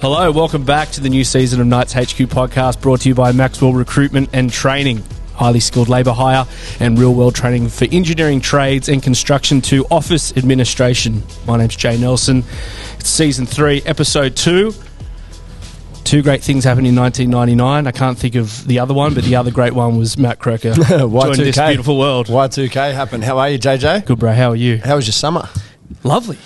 Hello, welcome back to the new season of Knights HQ podcast, brought to you by Maxwell Recruitment and Training. Highly skilled labour hire and real-world training for engineering trades and construction to office administration. My name's Jay Nelson. It's season 3, episode 2. Two great things happened in 1999. I can't think of the other one, but the other great one was Matt Croker joined this beautiful world. Y2K happened. How are you, JJ? Good, bro. How are you? How was your summer? Lovely.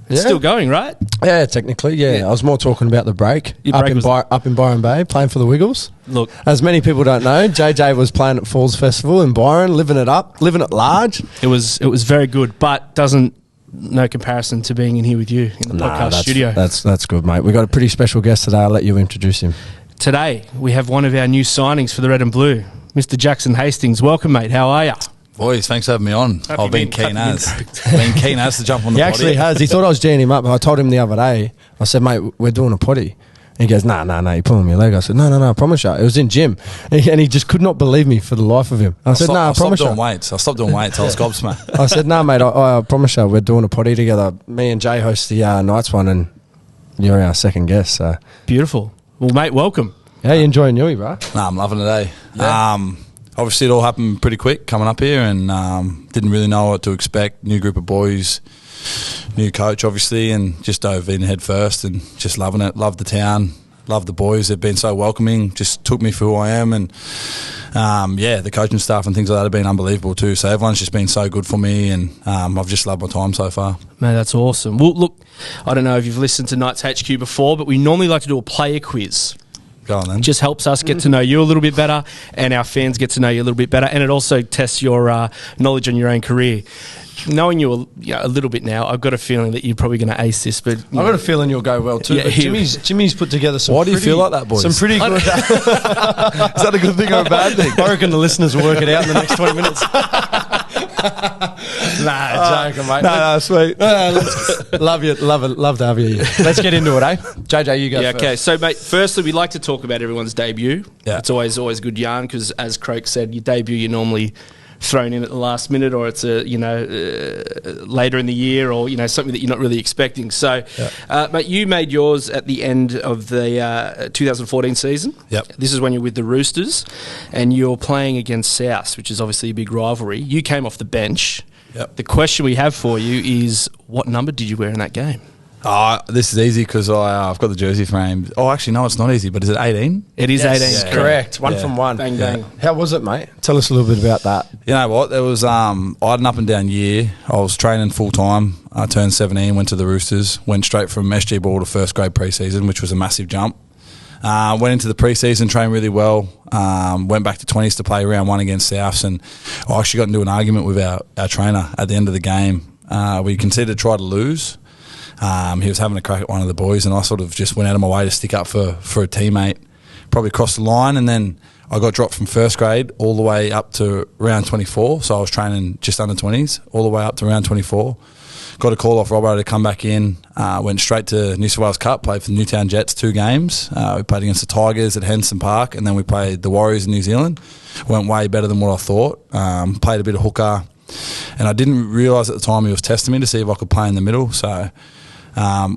It's still going, right? Yeah, technically, yeah. I was more talking about the break. Up in Byron Bay, playing for the Wiggles. Look, as many people don't know, JJ was playing at Falls Festival in Byron, living it up, living it large. It was very good, but no comparison to being in here with you in the podcast studio. That's good, mate. We've got a pretty special guest today. I'll let you introduce him. Today, we have one of our new signings for the Red and Blue, Mr. Jackson Hastings. Welcome, mate. How are you? Boys, thanks for having me on. I've been keen as to jump on the potty. He actually has. He thought I was geeing him up. I told him the other day, I said, mate, we're doing a potty. And he goes, nah, you're pulling me a leg. I said, no, I promise you. It was in gym. And he just could not believe me for the life of him. I said, I promise you. I stopped doing weights. I was gobsmacked. I said, no, mate, I promise you, we're doing a potty together. Me and Jay host the Knights one, and you're our second guest. So. Beautiful. Well, mate, welcome. How you enjoying Newey, bro? Nah, I'm loving it, eh? Yeah. Obviously, it all happened pretty quick coming up here, and didn't really know what to expect. New group of boys, new coach, obviously, and just dove in head first and just loving it. Loved the town, loved the boys. They've been so welcoming, just took me for who I am. And, the coaching staff and things like that have been unbelievable too. So everyone's just been so good for me, and I've just loved my time so far. Man, that's awesome. Well, look, I don't know if you've listened to Knights HQ before, but we normally like to do a player quiz. Go on then. It just helps us get to know you a little bit better, and our fans get to know you a little bit better, and it also tests your knowledge on your own career. Knowing you a little bit now, I've got a feeling that you're probably going to ace this. But I've got a feeling you'll go well too. Yeah, Jimmy's put together some. Why do you feel like that, boys? Some pretty good. Is that a good thing or a bad thing? I reckon the listeners will work it out in the next 20 minutes. Joking, mate. No, sweet. Love to have you. Let's get into it, eh? JJ, you go first. Okay. So, mate, firstly, we like to talk about everyone's debut. Yeah. It's always good yarn because, as Croak said, your debut, you're normally thrown in at the last minute, or it's later in the year, or something that you're not really expecting. So, mate, you made yours at the end of the 2014 season. Yep. This is when you're with the Roosters, and you're playing against South, which is obviously a big rivalry. You came off the bench. Yep. The question we have for you is, what number did you wear in that game? This is easy because I've got the jersey framed. Oh, actually, no, it's not easy, but is it 18? It is 18. Yeah, correct. One from one. Bang, bang. How was it, mate? Tell us a little bit about that. You know what? There was I had an up and down year. I was training full time. I turned 17, went to the Roosters, went straight from SG ball to first grade pre-season, which was a massive jump. Went into the pre-season, trained really well. Went back to 20s to play round 1 against Souths, and I actually got into an argument with our trainer at the end of the game. We considered try to lose. He was having a crack at one of the boys, and I sort of just went out of my way to stick up for a teammate. Probably crossed the line, and then I got dropped from first grade all the way up to round 24. So I was training just under 20s all the way up to round 24. Got a call off Robbo to come back in. Went straight to New South Wales Cup, played for the Newtown Jets 2 games. We played against the Tigers at Henson Park, and then we played the Warriors in New Zealand. Went way better than what I thought. Played a bit of hooker, and I didn't realise at the time he was testing me to see if I could play in the middle. So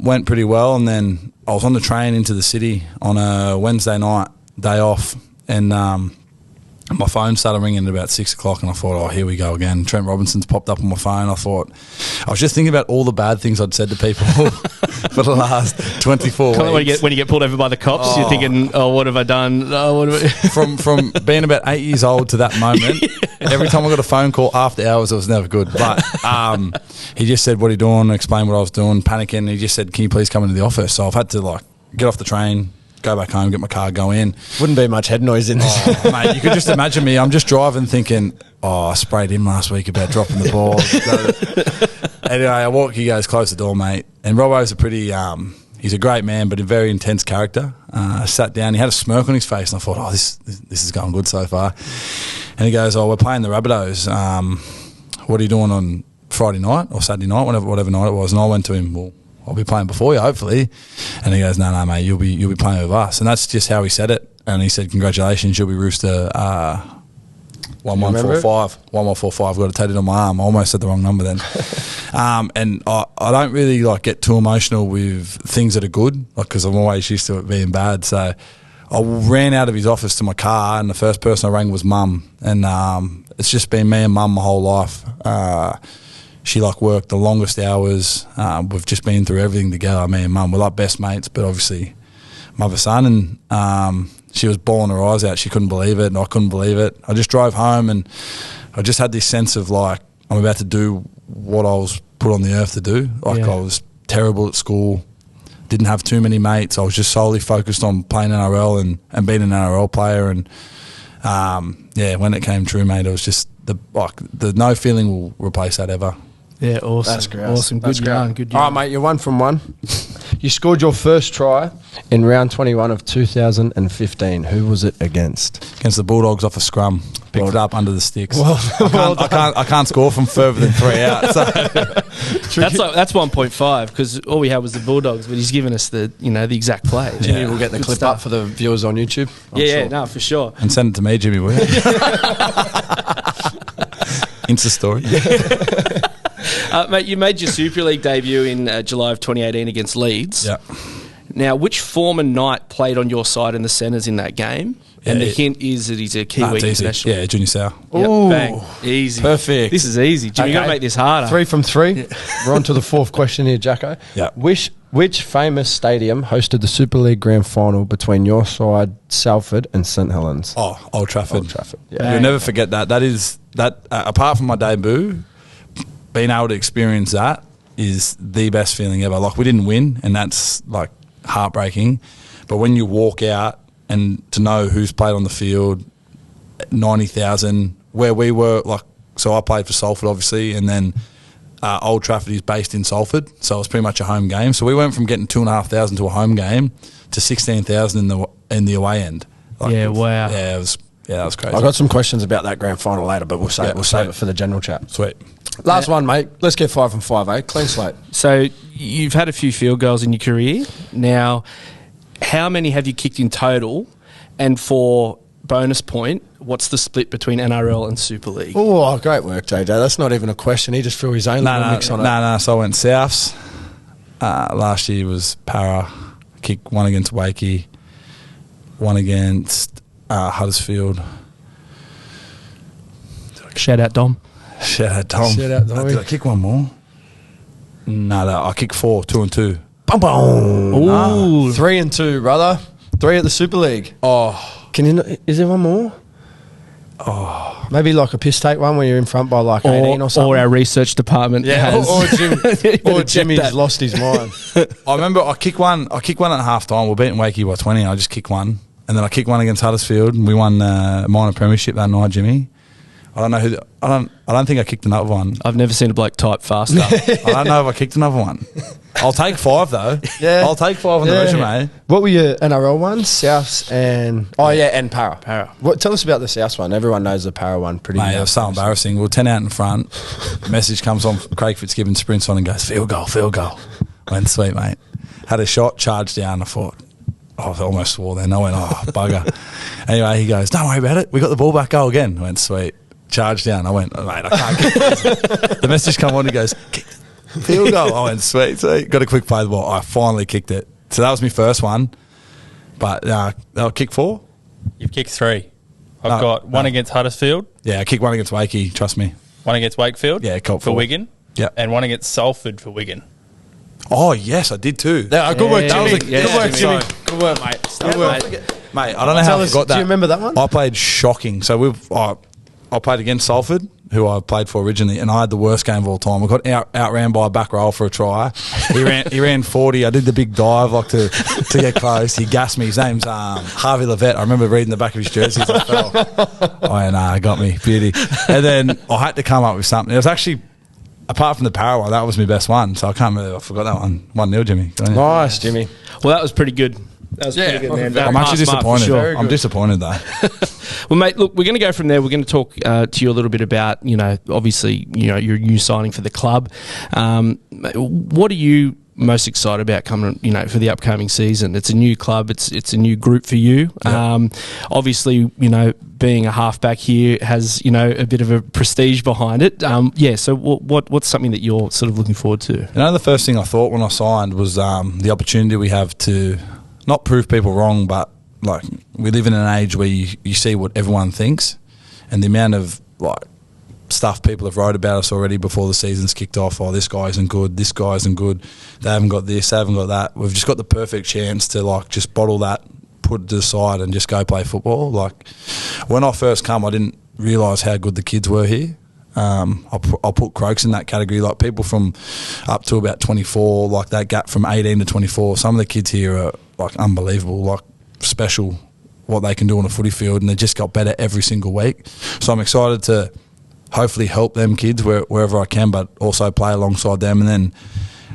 went pretty well, and then I was on the train into the city on a Wednesday night, day off, and my phone started ringing at about 6 o'clock, and I thought, here we go again. Trent Robinson's popped up on my phone. I was just thinking about all the bad things I'd said to people for the last 24 weeks. When you get pulled over by the cops, you're thinking, what have I done? From being about 8 years old to that moment, every time I got a phone call after hours, it was never good. But he just said, what are you doing? Explained what I was doing, panicking. He just said, can you please come into the office? So I've had to get off the train, go back home, get my car, go in. Wouldn't be much head noise in this. Mate, you could just imagine me. I'm just driving thinking, I sprayed him last week about dropping the ball. Anyway, I walk, he goes, close the door, mate. And Robbo's a pretty, he's a great man, but a very intense character. I sat down, he had a smirk on his face, and I thought, this is going good so far. And he goes, we're playing the Rabbitohs. What are you doing on Friday night or Saturday night, whatever night it was? And I went to him, well, I'll be playing before you, hopefully. And he goes, no, mate, you'll be playing with us. And that's just how he said it. And he said, congratulations, you'll be Rooster 1145. 1145. Got it tattooed on my arm. I almost said the wrong number then. And I don't really like get too emotional with things that are good, like because I'm always used to it being bad. So I ran out of his office to my car, and the first person I rang was Mum. And it's just been me and Mum my whole life. She like worked the longest hours. We've just been through everything together, me and Mum. We're like best mates, but obviously mother son. And she was bawling her eyes out. She couldn't believe it, and I couldn't believe it. I just drove home, and I just had this sense of like I'm about to do what I was put on the earth to do. Like I was terrible at school, didn't have too many mates. I was just solely focused on playing NRL and being an NRL player. And when it came true, mate, it was just the no feeling will replace that ever. Yeah, awesome. That's great. Awesome. Good yarn. Good yarn. All right, mate, you're 1 from 1. You scored your first try in round 21 of 2015. Who was it against? Against the Bulldogs off a scrum. Picked it up under the sticks. I can't score from further than 3 out. So. That's 1.5 because all we had was the Bulldogs, but he's given us the exact play. Jimmy will get the clip up for the viewers on YouTube. I'm sure. For sure. And send it to me, Jimmy, will you? Insta story. Mate, you made your Super League debut in July of 2018 against Leeds. Yeah. Now, which former Knight played on your side in the centres in that game? And the hint is that he's a Kiwi international. Yeah, Junior Sow. Yep, Ooh, bang. Easy. perfect. This is easy. Jimmy, you got to make this harder. 3 from 3. We're on to the 4th question here, Jacko. Yeah. Which famous stadium hosted the Super League Grand Final between your side, Salford, and St Helens? Oh, Old Trafford. Old Trafford. Yeah. You'll never forget that. That is apart from my debut, being able to experience that is the best feeling ever. Like, we didn't win, and that's like heartbreaking. But when you walk out and to know who's played on the field, 90,000, where we were, like, so I played for Salford, obviously, and then Old Trafford is based in Salford, so it was pretty much a home game. So we went from getting 2,500 to a home game to 16,000 in the away end. Like, Yeah, wow. Yeah, that was crazy. I got some questions about that grand final later, but we'll save it for the general chat. Sweet. Last one, mate. Let's get 5 from 5, eh? Clean slate. So you've had a few field goals in your career. Now, how many have you kicked in total? And for bonus point, what's the split between NRL and Super League? Oh, great work, JJ. That's not even a question. He just threw his own little mix on it. No. So I went Souths. Last year was Para. Kicked one against Wakey. One against Huddersfield. Shout out, Dom. Shout out, Dom. Shout out, Dom. Did I kick one more? No, I kicked 4, 2 and 2. Boom, boom. Ooh. 3 and 2, brother. 3 at the Super League. Oh, Can you? Is there one more? oh. Maybe like a piss take one where you're in front by like 18 or something. Or our research department has. Or Jimmy's lost his mind. I remember I kicked one at half time. We're beating Wakey by 20. I just kicked one. And then I kicked one against Huddersfield, and we won minor premiership that night, Jimmy. I don't know who. I don't think I kicked another one. I've never seen a bloke type faster. I don't know if I kicked another one. I'll take 5 though. Yeah. I'll take 5 on the resume. What were your NRL ones? Souths and and Para. Tell us about the Souths one. Everyone knows the Para one pretty. Mate, it was so embarrassing. We were 10 out in front. Message comes on. Craig Fitzgibbon sprints on and goes, field goal. I went, sweet, mate. Had a shot, charged down. I thought, I almost swore then. I went, bugger. Anyway, he goes, don't worry about it. We got the ball back, go again. I went, sweet. Charged down. I went, mate, I can't kick this. The message come on. He goes, kick field goal. I went, sweet. Got a quick play the ball. I finally kicked it. So that was my first one. But I'll kick 4. You've kicked 3. I've got one against Huddersfield. Yeah, I kicked one against Wakey. Trust me. One against Wakefield. Yeah, for 4. Wigan. Yeah. And one against Salford for Wigan. Oh, yes, I did too. Good work, Jimmy. Good work, Jimmy. Good work, mate. Good work. Mate, I don't know how I forgot that. Do you remember that one? I played shocking. So I played against Salford, who I played for originally, and I had the worst game of all time. I got outran by a back row for a try. He ran 40. I did the big dive to get close. He gassed me. His name's Harvey Levette. I remember reading the back of his jersey as I fell. Oh, got me. Beauty. And then I had to come up with something. It was actually, apart from the Para one, that was my best one. So I can't remember. I forgot that one. 1-0, Jimmy. Nice, Jimmy. Well, that was pretty good. That was pretty good, man. I'm actually disappointed. Sure. I'm disappointed, though. Well, mate, look, we're going to go from there. We're going to talk to you a little bit about, obviously, your new signing for the club. What are you most excited about coming, for the upcoming season? It's a new club. It's a new group for you. Yep. Obviously, being a halfback here has, a bit of a prestige behind it. So what's something that you're sort of looking forward to? The first thing I thought when I signed was the opportunity we have to not prove people wrong, but like we live in an age where you see what everyone thinks, and the amount of stuff people have wrote about us already before the season's kicked off. Oh, this guy isn't good. This guy isn't good. They haven't got this. They haven't got that. We've just got the perfect chance to just bottle that, put it to the side, and just go play football. Like when I first come, I didn't realise how good the kids were here. I'll put Croaks in that category. Like people from up to about 24, like that gap from 18 to 24. Some of the kids here are unbelievable, special what they can do on a footy field, and they just got better every single week. So I'm excited to hopefully help them kids wherever I can, but also play alongside them. And then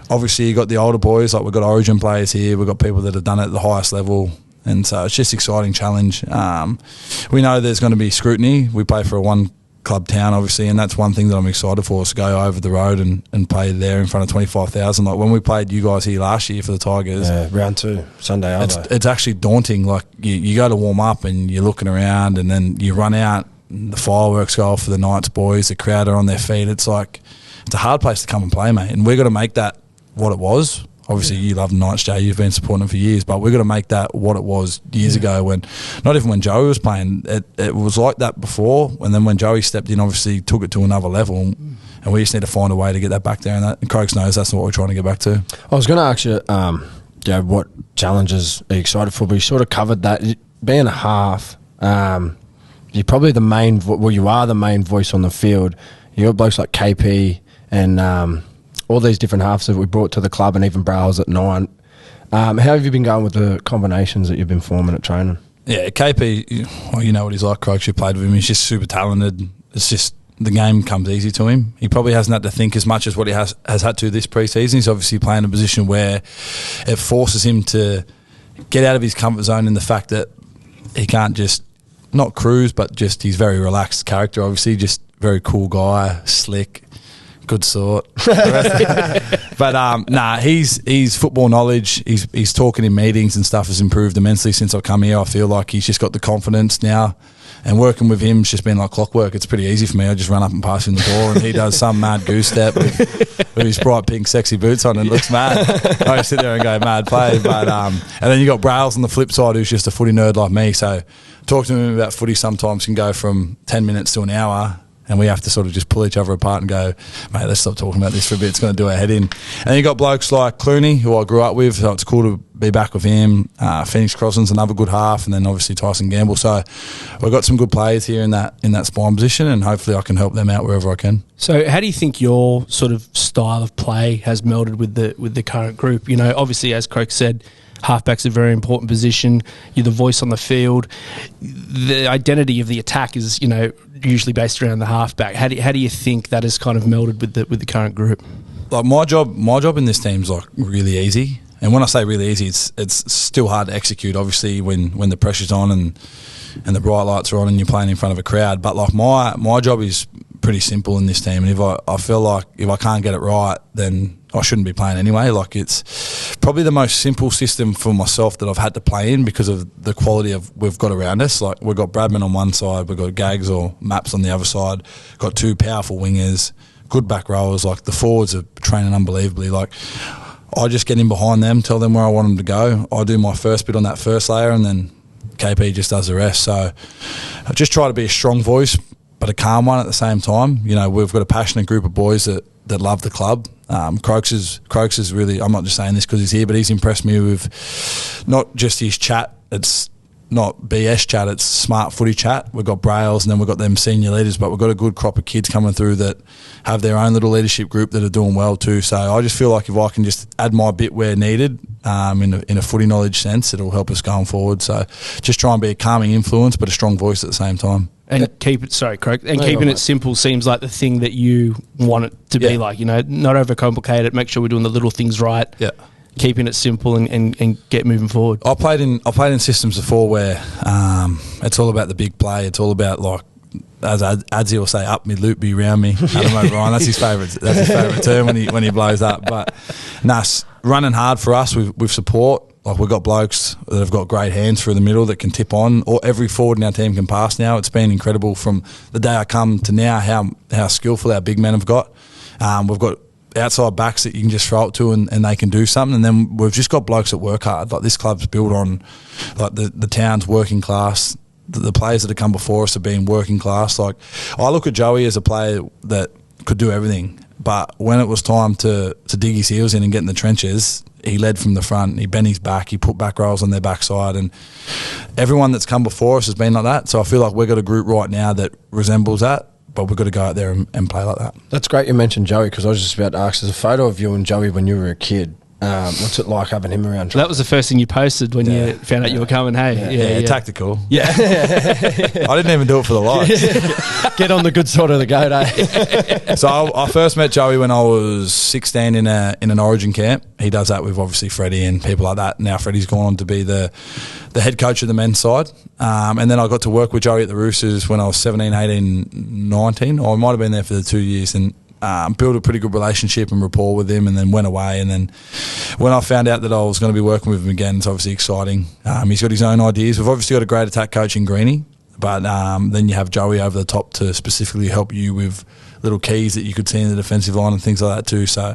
obviously you got the older boys, we've got Origin players here, we've got people that have done it at the highest level, and so it's just an exciting challenge. We know there's going to be scrutiny. We play for a one club town obviously, and that's one thing that I'm excited for, is to go over the road and play there in front of 25,000. Like when we played you guys here last year for the Tigers, round 2 Sunday, it's actually daunting. Like you go to warm up and you're looking around, and then you run out, the fireworks go off for the Knights boys, the crowd are on their feet. It's a hard place to come and play, mate, and we've got to make that what it was. Obviously, you love the Knights, Jay. You've been supporting them for years, but we've got to make that what it was years ago. When, not even when Joey was playing, it was like that before. And then when Joey stepped in, obviously took it to another level, and we just need to find a way to get that back there. And Croaks knows that's what we're trying to get back to. I was going to ask you, what challenges are you excited for? But you sort of covered that. Being a half, you're probably the main. You are the main voice on the field. You got blokes like KP and all these different halves that we brought to the club, and even Browse at 9. How have you been going with the combinations that you've been forming at training? Yeah, KP, you know what he's like, Croaks. You played with him. He's just super talented. It's just the game comes easy to him. He probably hasn't had to think as much as what he has had to this pre-season. He's obviously playing a position where it forces him to get out of his comfort zone, in the fact that he can't just not cruise, but just he's very relaxed character. Obviously, just very cool guy, slick, good sort. But his football knowledge, he's talking in meetings and stuff has improved immensely since I've come here. I feel like he's just got the confidence now, and working with him has just been like clockwork. It's pretty easy for me. I just run up and pass him the ball, and he does some mad goose step with his bright pink sexy boots on, and it looks mad. I just sit there and go, mad play. But and then you got Browse on the flip side, who's just a footy nerd like me. So talking to him about footy sometimes can go from 10 minutes to an hour, and we have to sort of just pull each other apart and go, mate, let's stop talking about this for a bit. It's going to do our head in. And you got blokes like Clooney, who I grew up with, so it's cool to be back with him. Phoenix Crosland's another good half, and then obviously Tyson Gamble. So we've got some good players here in that spine position, and hopefully I can help them out wherever I can. So how do you think your sort of style of play has melded with the current group? Obviously, as Croak said, halfback's a very important position. You're the voice on the field. The identity of the attack is, usually based around the halfback. How do you think that has kind of melded with the current group? Like my job in this team's really easy. And when I say really easy, it's still hard to execute, obviously, when the pressure's on and the bright lights are on and you're playing in front of a crowd. But my job is pretty simple in this team, and if I feel like if I can't get it right, then I shouldn't be playing anyway. It's probably the most simple system for myself that I've had to play in because of the quality of we've got around us. We've got Bradman on one side, we've got Gags or Maps on the other side, got two powerful wingers, good back rowers. The forwards are training unbelievably. I just get in behind them, tell them where I want them to go. I do my first bit on that first layer, and then KP just does the rest. So I just try to be a strong voice, but a calm one at the same time. We've got a passionate group of boys that love the club. Croaks is really, I'm not just saying this because he's here, but he's impressed me with not just his chat. It's not BS chat, it's smart footy chat. We've got Brails, and then we've got them senior leaders, but we've got a good crop of kids coming through that have their own little leadership group that are doing well too. So I just feel like if I can just add my bit where needed, in a footy knowledge sense, it'll help us going forward. So just try and be a calming influence, but a strong voice at the same time. And keeping it simple seems like the thing that you want it to be like. Not overcomplicate it. Make sure we're doing the little things right. Yeah. Keeping it simple and get moving forward. I played in systems before where it's all about the big play. It's all about as Adzi will say, up me, loop me, round me. Adam O'Brien, that's his favourite. That's his favourite term when he blows up. But running hard for us with support. Like, we've got blokes that have got great hands through the middle that can tip on, or every forward in our team can pass now. It's been incredible from the day I come to now how skillful our big men have got. We've got outside backs that you can just throw it to and they can do something. And then we've just got blokes that work hard. Like, this club's built on like the town's working class. The players that have come before us have been working class. Like, I look at Joey as a player that could do everything, but when it was time to dig his heels in and get in the trenches, he led from the front, he bent his back, he put back rolls on their backside, and everyone that's come before us has been like that. So I feel like we've got a group right now that resembles that, but we've got to go out there and play like that. That's great you mentioned Joey, because I was just about to ask, there's a photo of you and Joey when you were a kid. What's it like having him around? That was the first thing you posted when you found out you were coming. Hey, tactical. Yeah, I didn't even do it for the likes. Get on the good side of the goat, eh? So I first met Joey when I was 16 in an Origin camp. He does that with obviously Freddie and people like that. Now Freddie's gone on to be the head coach of the men's side. And then I got to work with Joey at the Roosters when I was 17, 18, 19. Or I might have been there for the 2 years, and built a pretty good relationship and rapport with him, and then went away. And then when I found out that I was going to be working with him again, it's obviously exciting. He's got his own ideas. We've obviously got a great attack coach in Greenie, but then you have Joey over the top to specifically help you with little keys that you could see in the defensive line and things like that too. So,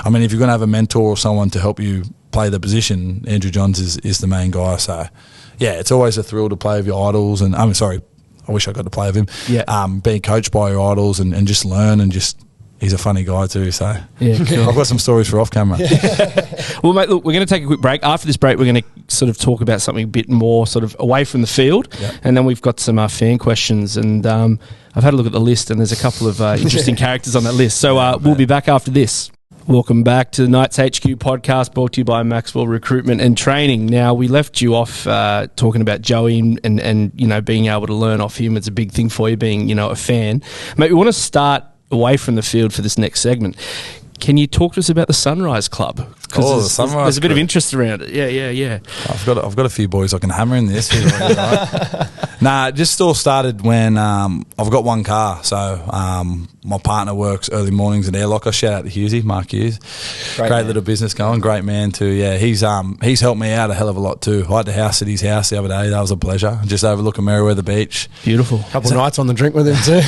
I mean, if you're going to have a mentor or someone to help you play the position, Andrew Johns is the main guy. So, yeah, it's always a thrill to play with your idols. And I wish I got to play with him. Yeah. Being coached by your idols and just learn, and just, he's a funny guy too, so yeah, cool. I've got some stories for off camera. Well, mate, look, we're going to take a quick break. After this break, we're going to sort of talk about something a bit more sort of away from the field, and then we've got some fan questions. And I've had a look at the list, and there's a couple of interesting characters on that list. So we'll be back after this. Welcome back to the Knights HQ podcast, brought to you by Maxwell Recruitment and Training. Now, we left you off talking about Joey and you know, being able to learn off him. It's a big thing for you, being, you know, a fan. Mate, we want to start away from the field for this next segment. Can you talk to us about the Sunrise Club? The Sunrise. There's a bit of interest around it. Yeah. I've got a few boys I can hammer in this. Nah, it just all started when I've got one car. So my partner works early mornings at Airlocker. Shout out to Hughesy, Mark Hughes. Great little business going. Great man too. Yeah, he's helped me out a hell of a lot too. I had to house at his house the other day. That was a pleasure. Just overlooking Merriweather Beach. Beautiful. Couple of nights on the drink with him too.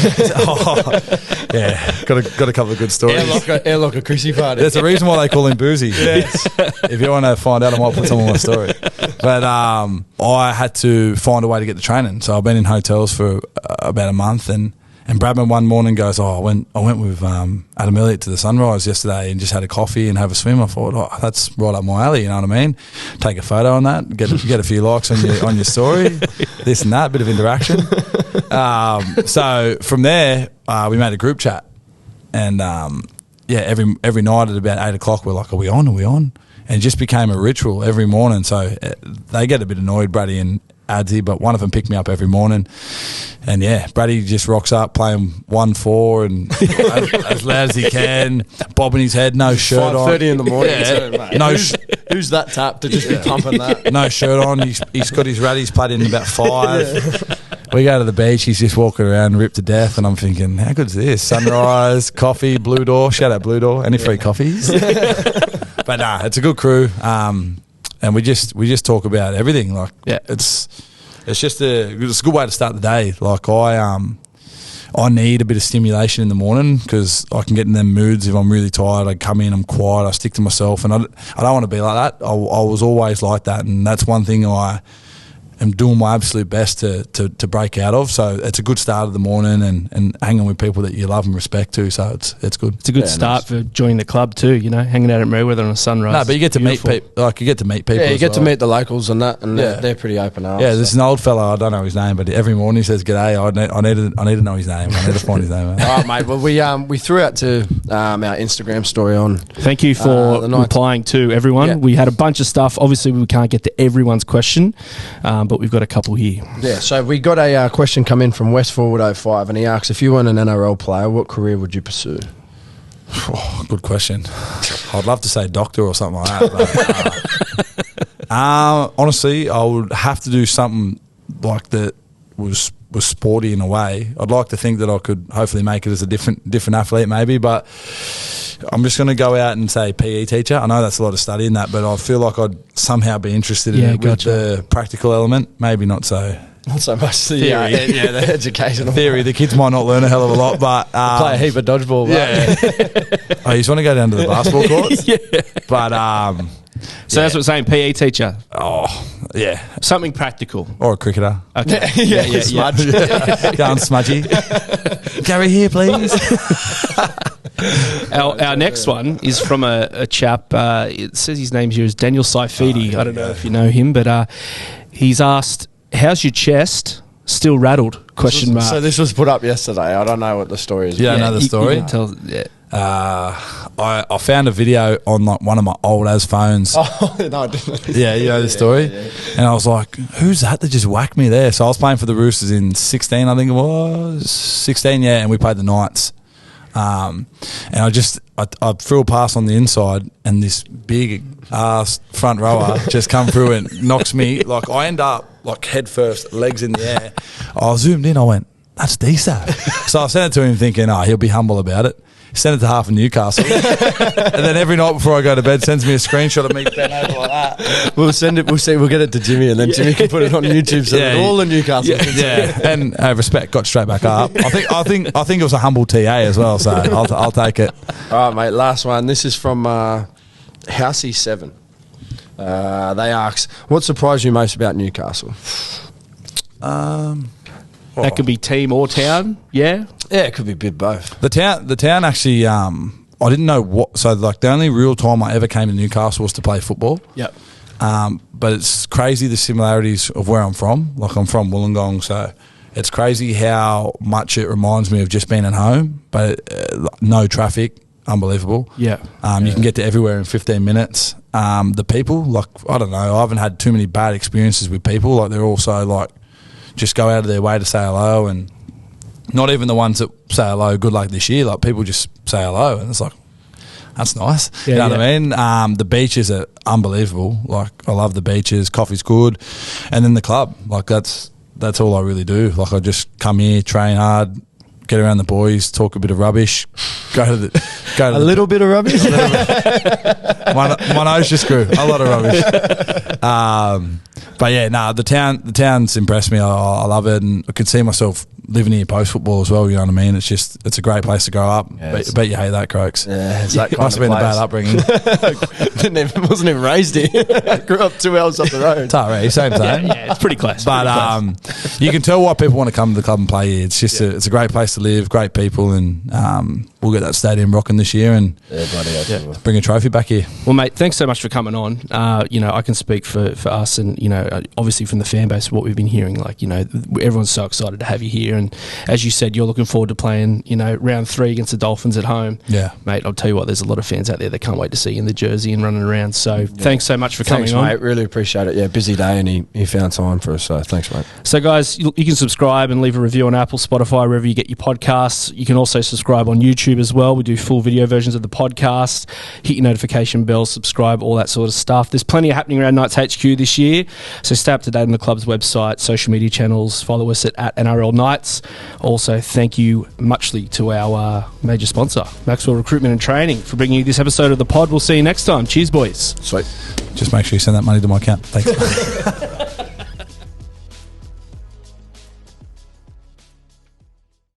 Yeah, got a couple of good stories. Airlocker Chrissy party. There's a reason why they call him Boozy. Yes. If you want to find out, I might put some on my story. But I had to find a way to get to training. So I've been in hotels for about a month, and Bradman one morning goes, I went with Adam Elliott to the Sunrise yesterday and just had a coffee and have a swim. I thought, that's right up my alley, you know what I mean? Take a photo on that, get a few likes on your story, this and that, bit of interaction. So from there, we made a group chat, and every night at about 8 o'clock, we're like, are we on? And it just became a ritual every morning. So they get a bit annoyed, Brady and Adzi, but one of them picked me up every morning. And Brady just rocks up playing 1-4 and as loud as he can, bobbing his head, no shirt on. 5:30 in the morning too, mate. Who's that tap to just be pumping that? No shirt on. He's got his ratties played in about 5. We go to the beach, he's just walking around ripped to death, and I'm thinking, how good is this? Sunrise, coffee, Blue Door. Shout out Blue Door. Any free coffees? But it's a good crew. And we just talk about everything. Like, it's just a good way to start the day. Like, I need a bit of stimulation in the morning because I can get in them moods if I'm really tired. I come in, I'm quiet, I stick to myself, and I don't want to be like that. I was always like that, and that's one thing I am doing my absolute best to break out of. So it's a good start of the morning and hanging with people that you love and respect too. So it's good. It's a good start for joining the club too. You know, hanging out at Merriweather on a Sunrise. No, but you get to meet people. Like, you get to meet people. Yeah, you get to meet the locals and that, and they're pretty open up. Yeah, there's an old fella, I don't know his name, but every morning he says, "G'day." I need to know his name. I need to find his name. All right, mate. Well, we threw out to our Instagram story on. Thank you for replying to everyone. Yeah. We had a bunch of stuff. Obviously, we can't get to everyone's question, but we've got a couple here. Yeah, so we got a question come in from West Forward 05, and he asks, if you weren't an NRL player, what career would you pursue? Oh, good question. I'd love to say doctor or something like that. But, honestly, I would have to do something like that was was sporty in a way. I'd like to think that I could hopefully make it as a different athlete maybe, but I'm just going to go out and say PE teacher. I know that's a lot of studying that, but I feel like I'd somehow be interested in it with the practical element. Maybe not so. Not so much the theory. The educational theory. The kids might not learn a hell of a lot, but play a heap of dodgeball. Yeah. Oh, you just want to go down to the basketball courts? Yeah. But so that's what I'm saying. PE teacher. Oh, yeah. Something practical. Or a cricketer. Okay. Yeah. Smudge. Go on, smudgy. Gary here, please. Our next one is from a chap. It says his name here is Daniel Saifidi. I don't know if you know him, but he's asked, "How's your chest? Still rattled?" Question mark. So this was put up yesterday. I don't know what the story is. You don't know the story? You can tell, yeah. I found a video on like one of my old as phones. Oh no, I didn't. Yeah, you know the story. Yeah. And I was like, "Who's that just whacked me there?" So I was playing for the Roosters in 16, I think it was 16. Yeah, and we played the Knights. And I threw a pass on the inside, and this big ass front rower just come through and knocks me. Like I end up like head first, legs in the air. I zoomed in. I went, "That's decent." So I sent it to him, thinking, he'll be humble about it. Send it to half of Newcastle, and then every night before I go to bed, sends me a screenshot of me bent over like that. We'll send it. We'll get it to Jimmy, and then Jimmy can put it on YouTube so that all the Newcastle. Yeah, and respect, got straight back up. I think it was a humble TA as well, so I'll take it. All right, mate. Last one. This is from Housey7. They ask, "What surprised you most about Newcastle?" That could be team or town. Yeah. Yeah, it could be a bit both. The town actually, I didn't know what. So like the only real time I ever came to Newcastle was to play football. Yep. But it's crazy the similarities of where I'm from. Like I'm from Wollongong, so it's crazy how much it reminds me of just being at home. But no traffic, unbelievable. Yeah. You can get to everywhere in 15 minutes. The people, like I don't know, I haven't had too many bad experiences with people. Like they're also like just go out of their way to say hello, and not even the ones that say hello, good luck this year. Like people just say hello, and it's like, that's nice. Yeah, you know what I mean? The beaches are unbelievable. Like I love the beaches. Coffee's good, and then the club. Like that's all I really do. Like I just come here, train hard, get around the boys, talk a bit of rubbish, go to the little bit of rubbish. my nose just grew. A lot of rubbish. But yeah, the town's impressed me. I love it, and I could see myself living here post football as well. You know what I mean? It's a great place to grow up. Yeah, bet you hate that, Croaks. Yeah, it's that kind Must have been a bad upbringing. Wasn't even raised here. Grew up 2 hours up the road. Taree, same. Yeah, it's pretty close. But you can tell why people want to come to the club and play here. It's just it's a great place to live, great people, and we'll get that stadium rocking this year and bring a trophy back here. Well, mate, thanks so much for coming on. I can speak for us, and obviously from the fan base, what we've been hearing, like everyone's so excited to have you here, and as you said, you're looking forward to playing round 3 against the Dolphins at home. Yeah, mate, I'll tell you what, there's a lot of fans out there that can't wait to see you in the jersey and running around. So thanks so much for coming on, mate. Really appreciate it. Yeah, busy day, and he found time for us. So thanks, mate. So guys, you can subscribe and leave a review on Apple, Spotify, wherever you get your podcasts. You can also subscribe on YouTube as well. We do full video versions of the podcast. Hit your notification bell, subscribe, all that sort of stuff. There's plenty happening around Knights HQ this year, so stay up to date on the club's website, social media channels. Follow us at NRL Knights. Also, thank you muchly to our major sponsor, Maxwell Recruitment and Training, for bringing you this episode of the pod. We'll see you next time. Cheers, boys. Sweet. Just make sure you send that money to my account. Thanks.